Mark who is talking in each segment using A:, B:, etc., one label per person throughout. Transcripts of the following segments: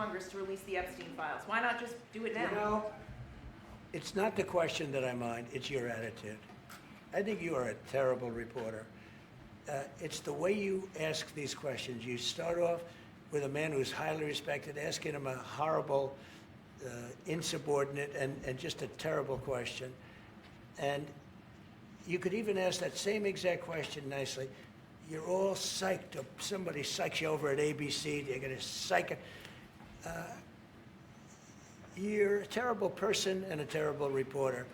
A: Congress to release the Epstein files? Why not just do it now?
B: You know, it's not the question that I mind, it's your attitude. I think you are a terrible reporter. It's the way you ask these questions. You start off with a man who's highly respected, asking him a horrible, insubordinate, and just a terrible question. And you could even ask that same exact question nicely. You're all psyched up. Somebody psychs you over at ABC. They're going to psych it. You're a terrible person and a terrible reporter.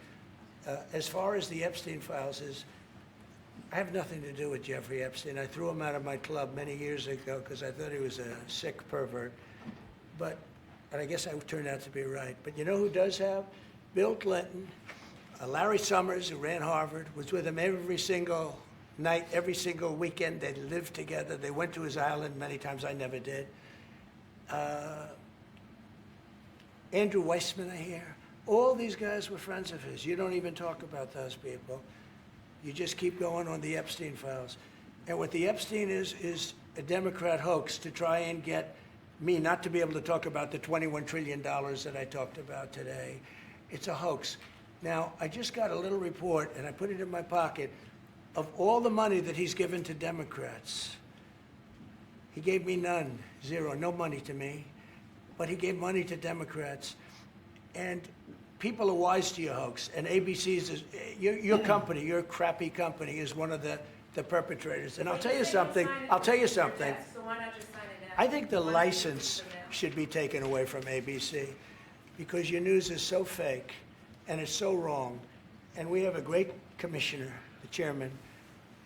B: As far as the Epstein files is, I have nothing to do with Jeffrey Epstein. I threw him out of my club many years ago because I thought he was a sick pervert. And I guess I turned out to be right. But you know who does have? Bill Clinton, Larry Summers, who ran Harvard, was with him every single night, every single weekend. They lived together. They went to his island many times. I never did. Andrew Weissman, I hear. All these guys were friends of his. You don't even talk about those people. You just keep going on the Epstein files. And what the Epstein is a Democrat hoax to try and get me not to be able to talk about the $21 trillion that I talked about today. It's a hoax. Now, I just got a little report, and I put it in my pocket, of all the money that he's given to Democrats. He gave me none, zero, no money to me. But he gave money to Democrats. And people are wise to your hoax. And ABC's, your company, your crappy company, is one of the perpetrators. And I'll tell you something.
A: So why not just sign it now?
B: I think the license should be taken away from ABC because your news is so fake and it's so wrong. And we have a great commissioner, the chairman,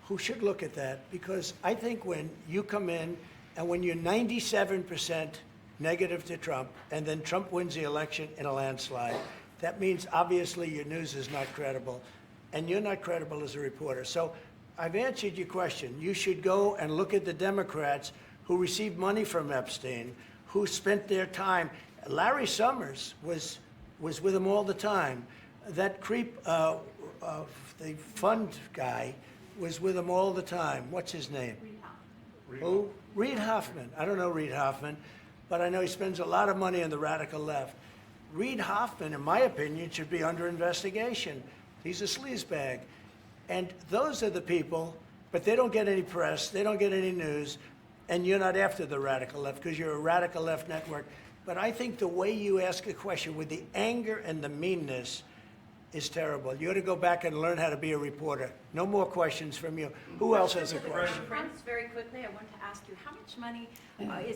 B: who should look at that, because I think when you come in and when you're 97% negative to Trump and then Trump wins the election in a landslide, that means obviously your news is not credible and you're not credible as a reporter. So I've answered your question. You should go and look at the Democrats who received money from Epstein, who spent their time. Larry Summers was with him all the time. That creep, the fund guy, was with him all the time. What's his name?
C: Reid
B: Who? Reid Hoffman. I don't know Reid Hoffman, but I know he spends a lot of money on the radical left. Reid Hoffman, in my opinion, should be under investigation. He's a sleazebag. And those are the people, but they don't get any press, they don't get any news, and you're not after the radical left because you're a radical left network. But I think the way you ask a question with the anger and the meanness is terrible. You ought to go back and learn how to be a reporter. No more questions from you. Who else has a question?
D: Prince, very quickly, I want to ask you, how much money is